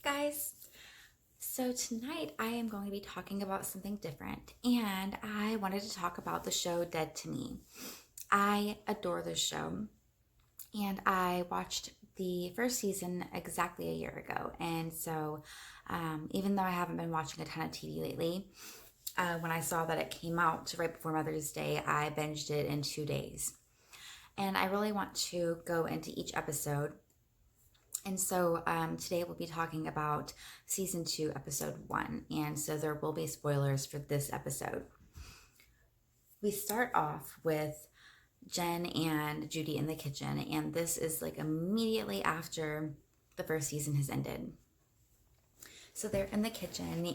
guys. So tonight I am going to be talking about something different, and I wanted to talk about the show Dead to Me. I adore this show, and I watched the first season exactly a year ago. And so, even though I haven't been watching a ton of TV lately, when I saw that it came out right before Mother's Day, I binged it in 2 days. And I really want to go into each episode. And so today we'll be talking about season 2, episode 1. And so there will be spoilers for this episode. We start off with Jen and Judy in the kitchen, and this is like immediately after the first season has ended. So they're in the kitchen,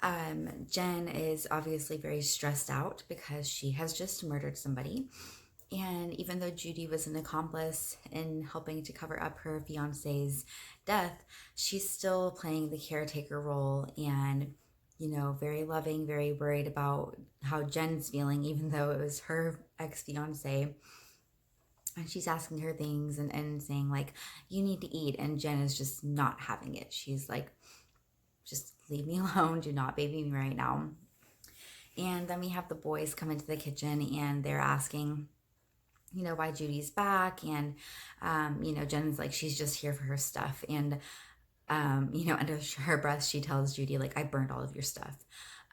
and Jen is obviously very stressed out because she has just murdered somebody. And even though Judy was an accomplice in helping to cover up her fiance's death, she's still playing the caretaker role and, very loving, very worried about how Jen's feeling, even though it was her ex-fiance. And she's asking her things and saying, like, you need to eat. And Jen is just not having it. She's like, just leave me alone. Do not baby me right now. And then we have the boys come into the kitchen and they're asking, why Judy's back. And, Jen's like, she's just here for her stuff. And, under her breath, she tells Judy, like, I burned all of your stuff.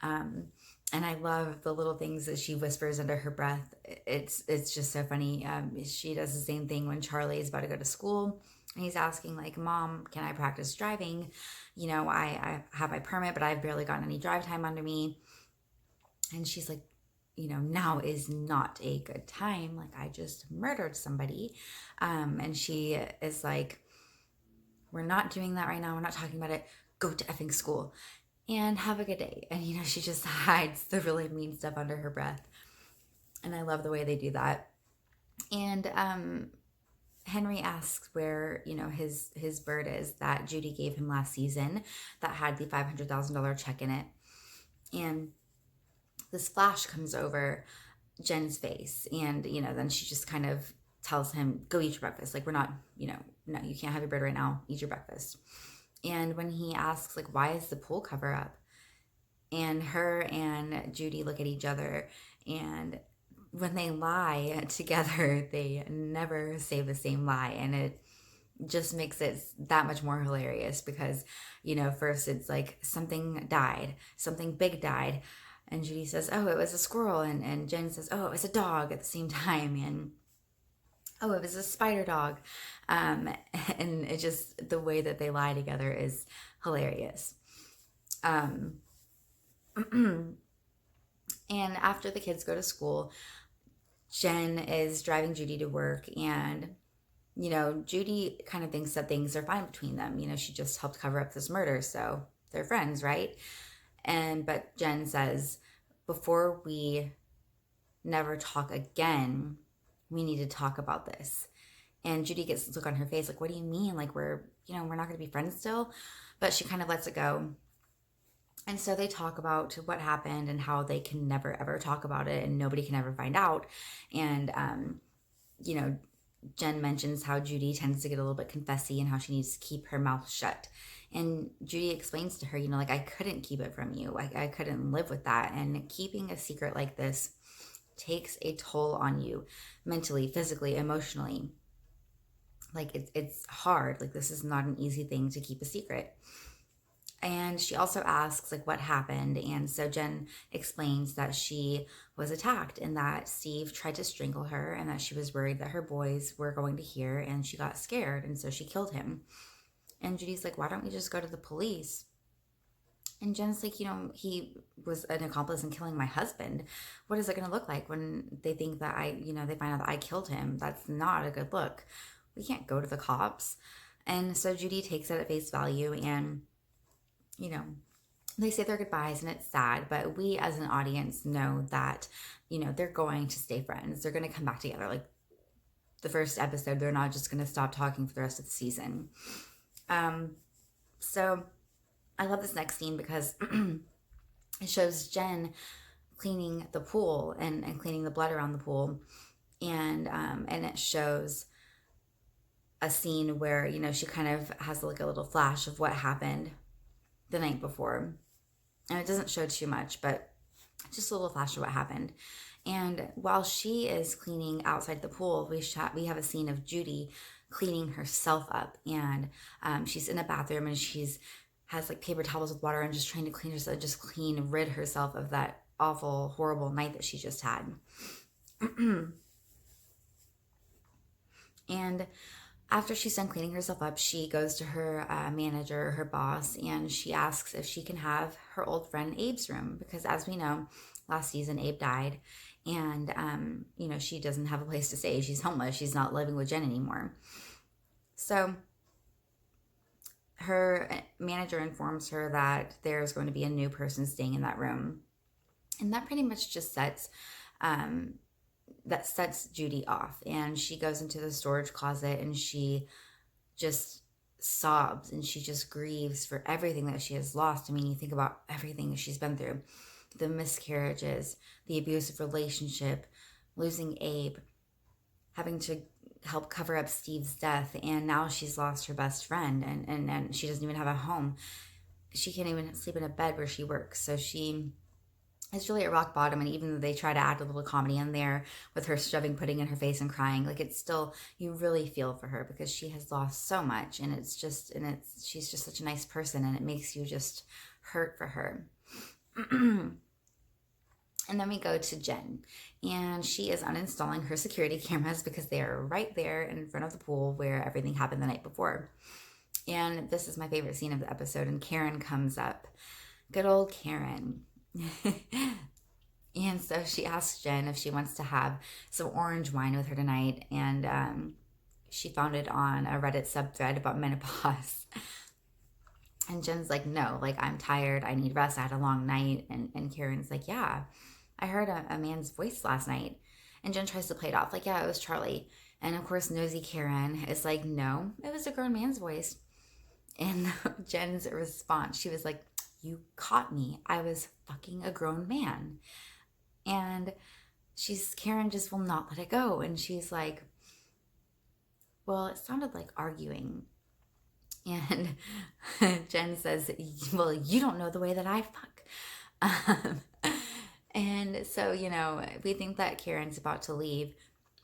And I love the little things that she whispers under her breath. It's just so funny. She does the same thing when Charlie is about to go to school. And he's asking, like, Mom, can I practice driving? I have my permit, but I've barely gotten any drive time under me. And she's like, now is not a good time. Like, I just murdered somebody. And she is like, we're not doing that right now. We're not talking about it. Go to effing school and have a good day. And, she just hides the really mean stuff under her breath. And I love the way they do that. And Henry asks where, his bird is that Judy gave him last season that had the $500,000 check in it. And this flash comes over Jen's face, and then she just kind of tells him, go eat your breakfast. Like, we're not, no, you can't have your bird right now. Eat your breakfast. And when he asks, like, why is the pool cover up? And her and Judy look at each other, and when they lie together, they never say the same lie. And it just makes it that much more hilarious because, first it's like something died, something big died. And Judy says, oh, it was a squirrel. And Jen says, oh, it was a dog at the same time. And, oh, it was a spider dog. And it just, the way that they lie together is hilarious. And after the kids go to school, Jen is driving Judy to work. And, Judy kind of thinks that things are fine between them. She just helped cover up this murder. So they're friends, right? But Jen says, before we never talk again, we need to talk about this. And Judy gets this look on her face, like, what do you mean? Like, we're not going to be friends still? But she kind of lets it go. And so they talk about what happened and how they can never, ever talk about it and nobody can ever find out. And, Jen mentions how Judy tends to get a little bit confessy and how she needs to keep her mouth shut. And Judy explains to her, like, I couldn't keep it from you. I couldn't live with that. And keeping a secret like this takes a toll on you mentally, physically, emotionally. Like, it's hard. Like, this is not an easy thing to keep a secret. And she also asks, like, what happened? And so Jen explains that she was attacked and that Steve tried to strangle her and that she was worried that her boys were going to hear and she got scared. And so she killed him. And Judy's like, why don't we just go to the police? And Jen's like, he was an accomplice in killing my husband. What is it going to look like when they think that they find out that I killed him? That's not a good look. We can't go to the cops. And so Judy takes it at face value and, they say their goodbyes and it's sad, but we as an audience know that, they're going to stay friends. They're going to come back together. Like the first episode, they're not just going to stop talking for the rest of the season. So I love this next scene because it shows Jen cleaning the pool and cleaning the blood around the pool. And it shows a scene where, you know, she kind of has like a little flash of what happened the night before. And it doesn't show too much, but just a little flash of what happened. And while she is cleaning outside the pool, we have a scene of Judy cleaning herself up, and she's in a bathroom, and has like paper towels with water and just trying to clean herself, rid herself of that awful, horrible night that she just had. And after she's done cleaning herself up, she goes to her manager, her boss, and she asks if she can have her old friend Abe's room, because as we know, last season Abe died, and you know, she doesn't have a place to stay. She's homeless. She's not living with Jen anymore. So her manager informs her that there's going to be a new person staying in that room, and that pretty much just sets Judy off. And she goes into the storage closet and she just sobs, and she just grieves for everything that she has lost. I mean, you think about everything she's been through, the miscarriages, the abusive relationship, losing Abe, having to help cover up Steve's death, and now she's lost her best friend, and she doesn't even have a home. She can't even sleep in a bed where she works. So she is really at rock bottom. And even though they try to add a little comedy in there with her shoving pudding in her face and crying, like, it's still, you really feel for her because she has lost so much, and she's just such a nice person, and it makes you just hurt for her. And then we go to Jen, and she is uninstalling her security cameras because they are right there in front of the pool where everything happened the night before. And this is my favorite scene of the episode, and Karen comes up. Good old Karen. And so she asks Jen if she wants to have some orange wine with her tonight, and she found it on a Reddit subthread about menopause. And Jen's like, no, like, I'm tired, I need rest, I had a long night. And Karen's like, yeah, I heard a man's voice last night. And Jen tries to play it off like, yeah, it was Charlie. And of course, nosy Karen is like, no, it was a grown man's voice. And Jen's response, she was like, you caught me. I was fucking a grown man. And Karen just will not let it go. And she's like, well, it sounded like arguing. And Jen says, well, you don't know the way that I fuck. And so, you know, we think that Karen's about to leave,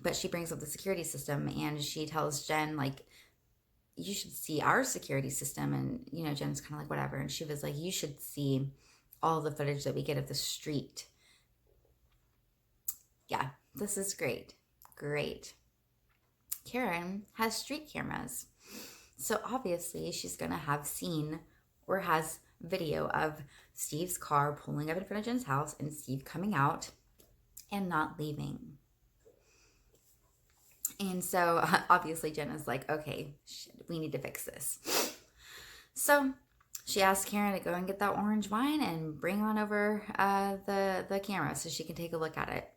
but she brings up the security system, and she tells Jen, like, you should see our security system. And, you know, Jen's kind of like, whatever. And she was like, you should see all the footage that we get of the street. Yeah, this is great. Great. Karen has street cameras. So obviously she's going to have seen or has video of Steve's car pulling up in front of Jen's house and Steve coming out and not leaving. And so obviously Jen is like, okay, we need to fix this. So she asks Karen to go and get that orange wine and bring on over the camera so she can take a look at it.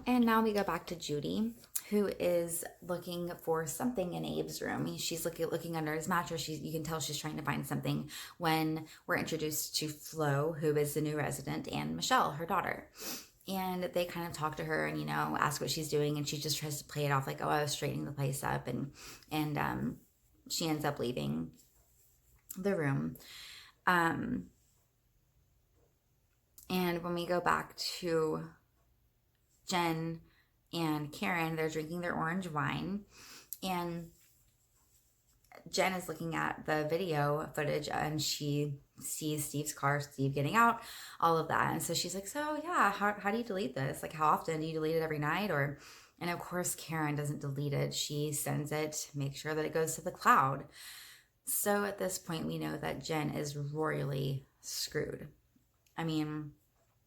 And now we go back to Judy, who is looking for something in Abe's room. She's looking under his mattress. You can tell she's trying to find something when we're introduced to Flo, who is the new resident, and Michelle, her daughter. And they kind of talk to her and, you know, ask what she's doing. And she just tries to play it off like, oh, I was straightening the place up. And she ends up leaving the room. And when we go back to Jen and Karen, they're drinking their orange wine, and Jen is looking at the video footage, and she sees Steve's car, Steve getting out, all of that. And so she's like, so yeah, how do you delete this? Like, how often do you delete it? Every night? And of course Karen doesn't delete it. She sends it, make sure that it goes to the cloud. So at this point, we know that Jen is royally screwed. I mean,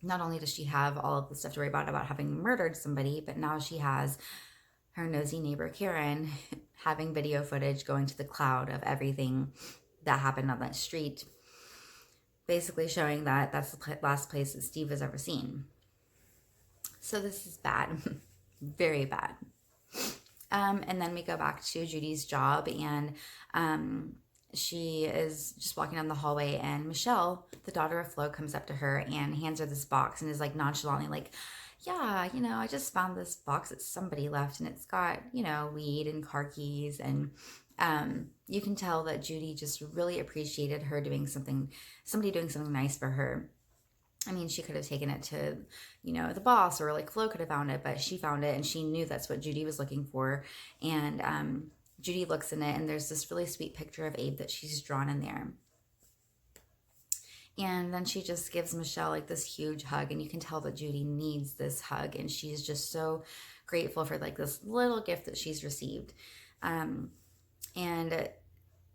not only does she have all of the stuff to worry about having murdered somebody, but now she has her nosy neighbor Karen having video footage going to the cloud of everything that happened on that street, basically showing that that's the last place that Steve has ever seen. So this is bad. Very bad. And then we go back to Judy's job, and she is just walking down the hallway, and Michelle, the daughter of Flo, comes up to her and hands her this box and is like nonchalantly like, yeah, I just found this box that somebody left, and it's got, weed and car keys. And you can tell that Judy just really appreciated her doing somebody doing something nice for her. I mean, she could have taken it to, the boss, or like Flo could have found it, but she found it and she knew that's what Judy was looking for. And Judy looks in it, and there's this really sweet picture of Abe that she's drawn in there. And then she just gives Michelle like this huge hug, and you can tell that Judy needs this hug, and she's just so grateful for like this little gift that she's received. And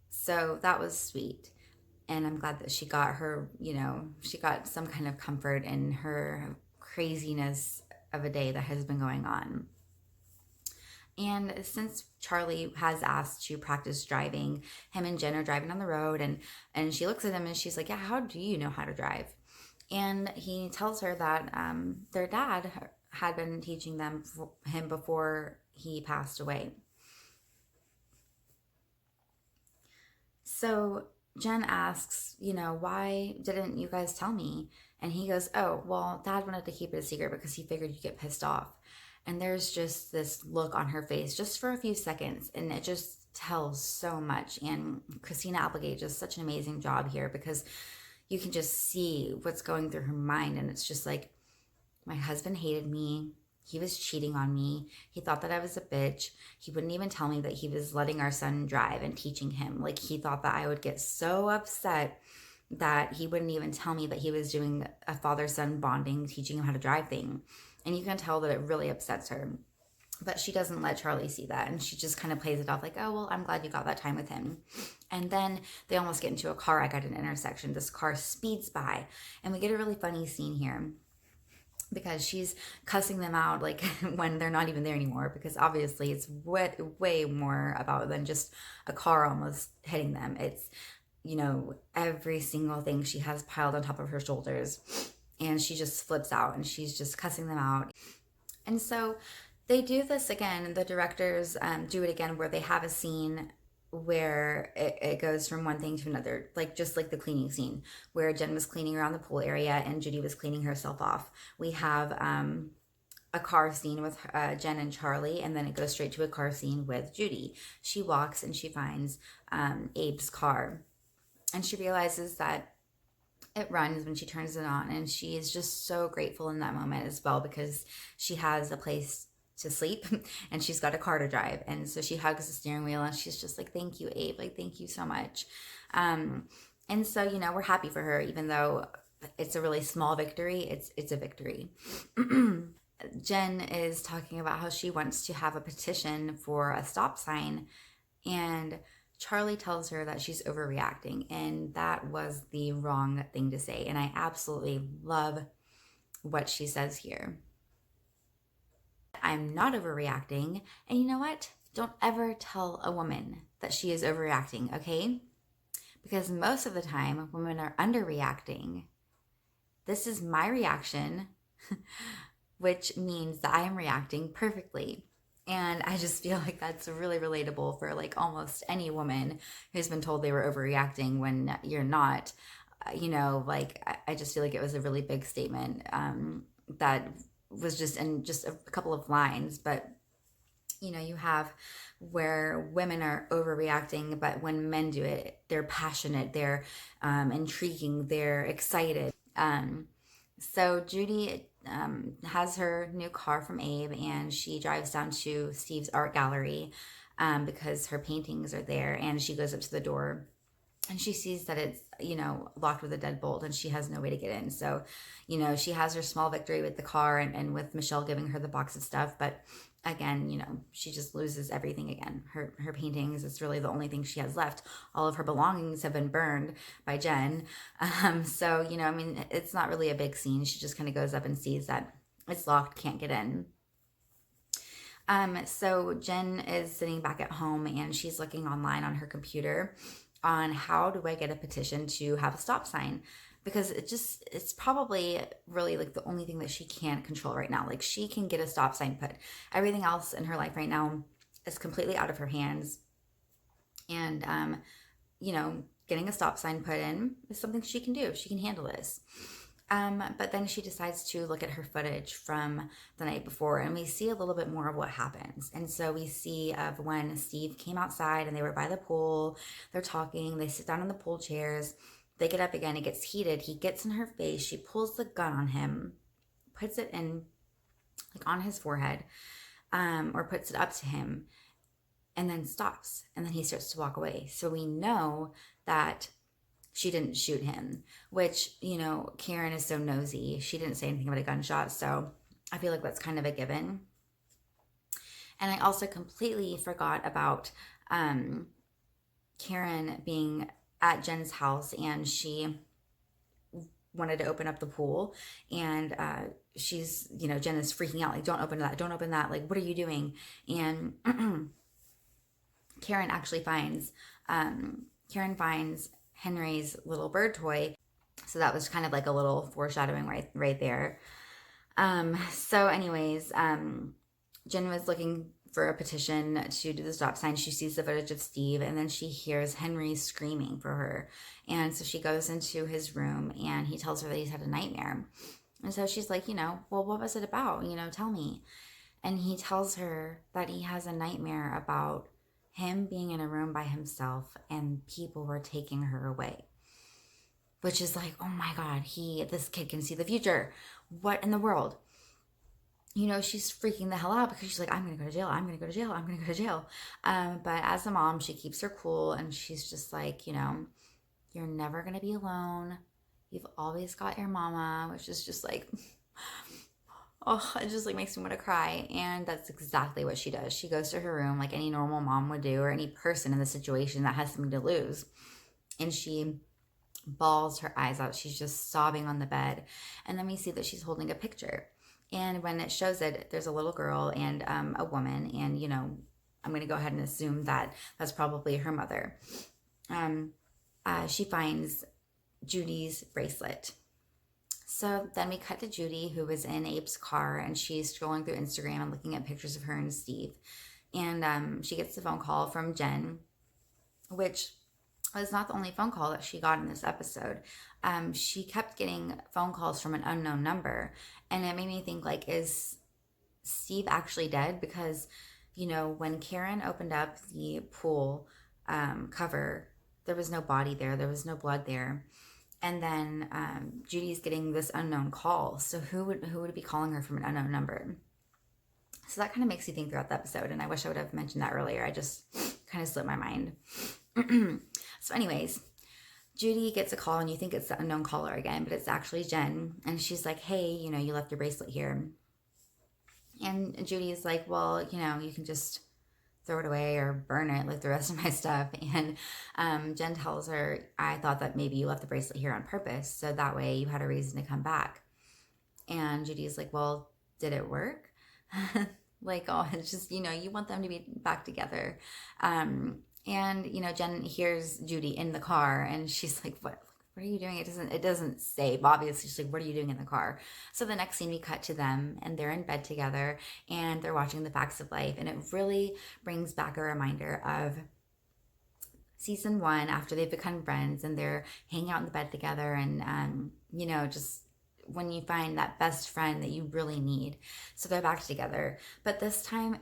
so that was sweet. And I'm glad that she got her, she got some kind of comfort in her craziness of a day that has been going on. And since Charlie has asked to practice driving, him and Jen are driving on the road, and she looks at him and she's like, yeah, how do you know how to drive? And he tells her that their dad had been teaching him before he passed away. So Jen asks, why didn't you guys tell me? And he goes, oh, well, Dad wanted to keep it a secret because he figured you'd get pissed off. And there's just this look on her face just for a few seconds, and it just tells so much. And Christina Applegate does such an amazing job here, because you can just see what's going through her mind. And it's just like, my husband hated me. He was cheating on me. He thought that I was a bitch. He wouldn't even tell me that he was letting our son drive and teaching him. Like, he thought that I would get so upset that he wouldn't even tell me that he was doing a father-son bonding, teaching him how to drive thing. And you can tell that it really upsets her. But she doesn't let Charlie see that. And she just kind of plays it off like, oh, well, I'm glad you got that time with him. And then they almost get into a car wreck at an intersection. This car speeds by. And we get a really funny scene here, because she's cussing them out like when they're not even there anymore, because obviously it's way more about than just a car almost hitting them. It's, every single thing she has piled on top of her shoulders, and she just flips out and she's just cussing them out. And so they do this again. The directors do it again, where they have a scene where it goes from one thing to another, like just like the cleaning scene where Jen was cleaning around the pool area and Judy was cleaning herself off. We have a car scene with Jen and Charlie, and then it goes straight to a car scene with Judy. She walks and she finds Abe's car, and she realizes that it runs when she turns it on, and she is just so grateful in that moment as well, because she has a place to sleep and she's got a car to drive. And so she hugs the steering wheel and she's just like, thank you, Abe, like, thank you so much. And so, we're happy for her, even though it's a really small victory. It's a victory. Jen is talking about how she wants to have a petition for a stop sign, and Charlie tells her that she's overreacting, and that was the wrong thing to say. And I absolutely love what she says here. I'm not overreacting. And you know what? Don't ever tell a woman that she is overreacting, okay? Because most of the time, women are underreacting. This is my reaction, which means that I am reacting perfectly. And I just feel like that's really relatable for like almost any woman who's been told they were overreacting when you're not. I just feel like it was a really big statement that was just in just a couple of lines. But you have where women are overreacting, but when men do it, they're passionate, they're intriguing, they're excited. So Judy has her new car from Abe, and she drives down to Steve's art gallery because her paintings are there, and she goes up to the door and she sees that it's, locked with a deadbolt, and she has no way to get in. So, she has her small victory with the car and with Michelle giving her the box of stuff. But again, she just loses everything again. Her paintings, it's really the only thing she has left. All of her belongings have been burned by Jen. So, it's not really a big scene. She just kind of goes up and sees that it's locked, can't get in. So Jen is sitting back at home, and she's looking online on her computer on how do I get a petition to have a stop sign, because it's probably really like the only thing that she can't control right now. Like, she can get a stop sign put. Everything else in her life right now is completely out of her hands. And getting a stop sign put in is something she can do. She can handle this. But then she decides to look at her footage from the night before, and we see a little bit more of what happens. And so we see of when Steve came outside and they were by the pool, they're talking, they sit down in the pool chairs, they get up again, it gets heated, he gets in her face, she pulls the gun on him, puts it in, like on his forehead, or puts it up to him, and then stops, and then he starts to walk away. So we know that she didn't shoot him, which, Karen is so nosy. She didn't say anything about a gunshot, so I feel like that's kind of a given. And I also completely forgot about Karen being at Jen's house, and she wanted to open up the pool, and she's, Jen is freaking out, like, don't open that, like, what are you doing? And Karen finds Henry's little bird toy. So that was kind of like a little foreshadowing right there. So anyways, Jen was looking for a petition to do the stop sign. She sees the footage of Steve, and then she hears Henry screaming for her. And so she goes into his room, and he tells her that he's had a nightmare. And so she's like, well, what was it about? Tell me. And he tells her that he has a nightmare about him being in a room by himself and people were taking her away. Which is like, oh my God, this kid can see the future. What in the world? She's freaking the hell out because she's like, I'm going to go to jail. I'm going to go to jail. I'm going to go to jail. But as a mom, she keeps her cool, and she's just like, you're never going to be alone. You've always got your mama, which is just like, oh, it just like makes me want to cry. And that's exactly what she does. She goes to her room like any normal mom would do, or any person in the situation that has something to lose. And she bawls her eyes out. She's just sobbing on the bed. And then we see that she's holding a picture. And when it shows it, there's a little girl and a woman. And, I'm going to go ahead and assume that that's probably her mother. She finds Judy's bracelet. So then we cut to Judy, who was in Abe's car, and she's scrolling through Instagram and looking at pictures of her and Steve. And she gets a phone call from Jen, which was not the only phone call that she got in this episode. She kept getting phone calls from an unknown number, and it made me think, like, is Steve actually dead? Because, when Karen opened up the pool cover, there was no body there. There was no blood there. And then Judy's getting this unknown call. So who would be calling her from an unknown number? So that kind of makes you think throughout the episode. And I wish I would have mentioned that earlier. I just kind of slipped my mind. So anyways, Judy gets a call, and you think it's the unknown caller again, but it's actually Jen. And she's like, hey, you left your bracelet here. And Judy's like, well, you can just throw it away or burn it like the rest of my stuff. And Jen tells her, I thought that maybe you left the bracelet here on purpose, so that way you had a reason to come back. And Judy's like, well, did it work? Like, oh, it's just, you want them to be back together. And Jen hears Judy in the car, and she's like, what are you doing? It doesn't say, obviously. She's like, what are you doing in the car? So the next scene, we cut to them, and they're in bed together, and they're watching The Facts of Life. And it really brings back a reminder of season 1, after they've become friends and they're hanging out in the bed together. And, just when you find that best friend that you really need. So they're back together. But this time,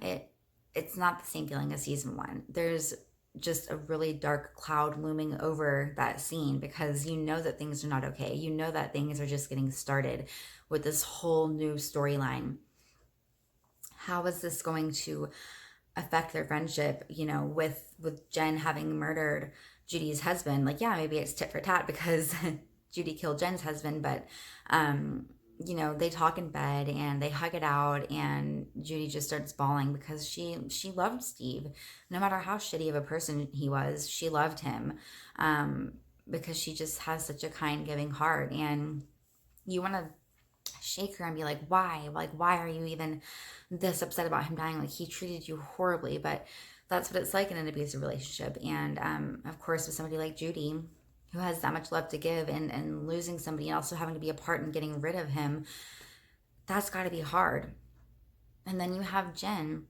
it's not the same feeling as season 1. There's just a really dark cloud looming over that scene, because that things are not okay. That things are just getting started with this whole new storyline. How is this going to affect their friendship, with Jen having murdered Judy's husband? Like, yeah, maybe it's tit for tat because Judy killed Jen's husband, but they talk in bed and they hug it out, and Judy just starts bawling because she loved Steve. No matter how shitty of a person he was, she loved him, because she just has such a kind, giving heart. And you want to shake her and be like, why? Like, why are you even this upset about him dying? Like, he treated you horribly. But that's what it's like in an abusive relationship. And of course, with somebody like Judy, who has that much love to give, and losing somebody and also having to be a part in getting rid of him, that's got to be hard. And then you have Jen,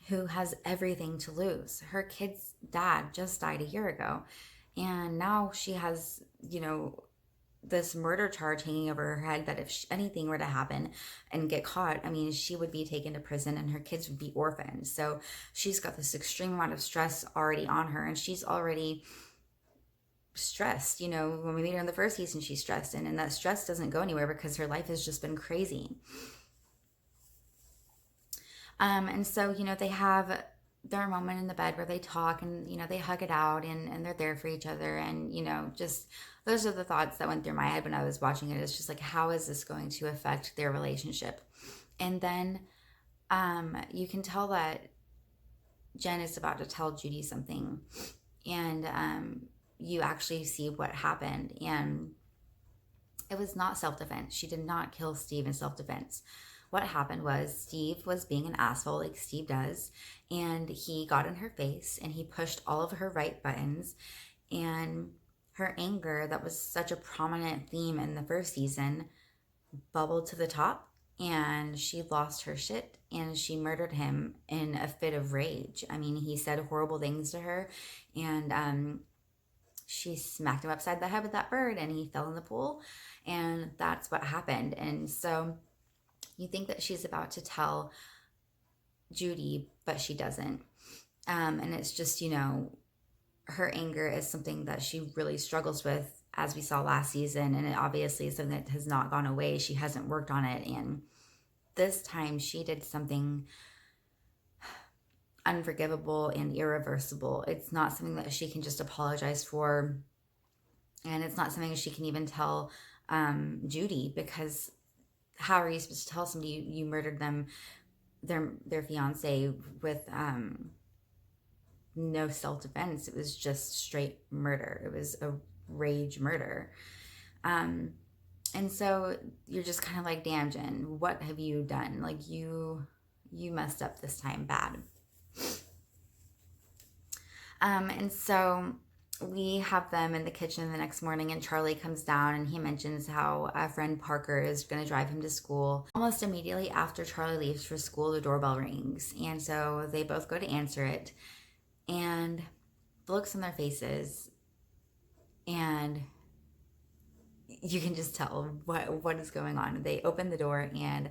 who has everything to lose. Her kid's dad just died a year ago, and now she has, this murder charge hanging over her head that if anything were to happen and get caught, I mean, she would be taken to prison and her kids would be orphaned. So she's got this extreme amount of stress already on her, and she's already stressed. When we meet her in the first season, she's stressed, and that stress doesn't go anywhere because her life has just been crazy. And so, they have their moment in the bed where they talk and, they hug it out, and they're there for each other. And, just those are the thoughts that went through my head when I was watching it. It's just like, how is this going to affect their relationship? And then you can tell that Jen is about to tell Judy something, and you actually see what happened. And it was not self-defense. She did not kill Steve in self-defense. What happened was Steve was being an asshole like Steve does, and he got in her face and he pushed all of her right buttons, and her anger that was such a prominent theme in the first season bubbled to the top, and she lost her shit and she murdered him in a fit of rage. I mean, he said horrible things to her, and she smacked him upside the head with that bird and he fell in the pool, and that's what happened. And so you think that she's about to tell Judy, but she doesn't. And it's just, her anger is something that she really struggles with, as we saw last season. And it obviously is something that has not gone away. She hasn't worked on it. And this time she did something unforgivable and irreversible. It's not something that she can just apologize for. And it's not something she can even tell Judy, because how are you supposed to tell somebody you murdered them, their fiance, with no self-defense? It was just straight murder. It was a rage murder. And so you're just kind of like, damn, Jen, what have you done? Like, you messed up this time bad. And so we have them in the kitchen the next morning, and Charlie comes down and he mentions how a friend Parker is going to drive him to school. Almost immediately after Charlie leaves for school, the doorbell rings, and so they both go to answer it, and the looks on their faces, and you can just tell what is going on. They open the door and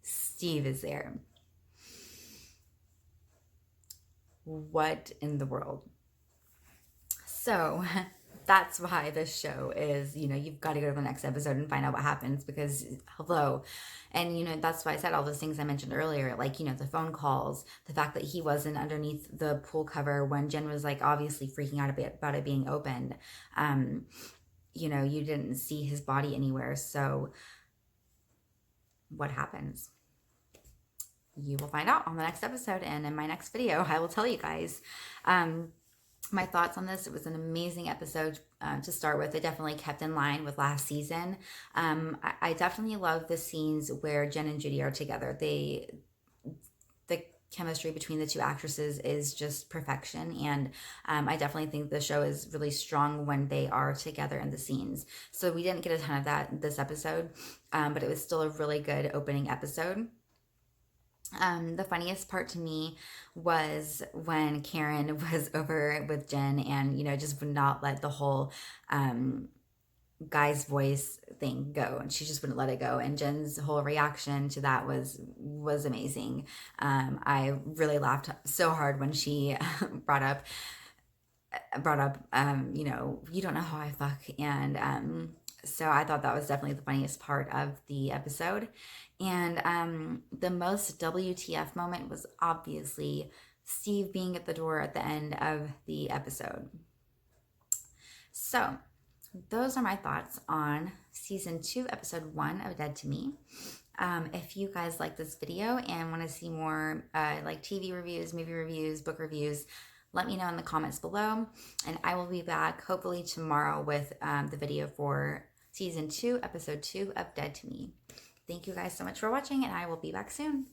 Steve is there. What in the world? So that's why this show is, you've got to go to the next episode and find out what happens, because hello. And, that's why I said all those things I mentioned earlier, like, the phone calls, the fact that he wasn't underneath the pool cover when Jen was like obviously freaking out a bit about it being opened. You didn't see his body anywhere. So what happens? You will find out on the next episode, and in my next video, I will tell you guys. My thoughts on this. It was an amazing episode to start with. It definitely kept in line with last season. I definitely love the scenes where Jen and Judy are together. The chemistry between the two actresses is just perfection, and I definitely think the show is really strong when they are together in the scenes. So we didn't get a ton of that this episode, but it was still a really good opening episode. The funniest part to me was when Karen was over with Jen and, just would not let the whole guy's voice thing go, and she just wouldn't let it go. And Jen's whole reaction to that was amazing. I really laughed so hard when she brought up, you don't know how I fuck. And so I thought that was definitely the funniest part of the episode. And the most WTF moment was obviously Steve being at the door at the end of the episode. So those are my thoughts on season 2, episode 1 of Dead to Me. If you guys like this video and want to see more like TV reviews, movie reviews, book reviews, let me know in the comments below, and I will be back hopefully tomorrow with the video for season 2, episode 2 of Dead to Me. Thank you guys so much for watching, and I will be back soon.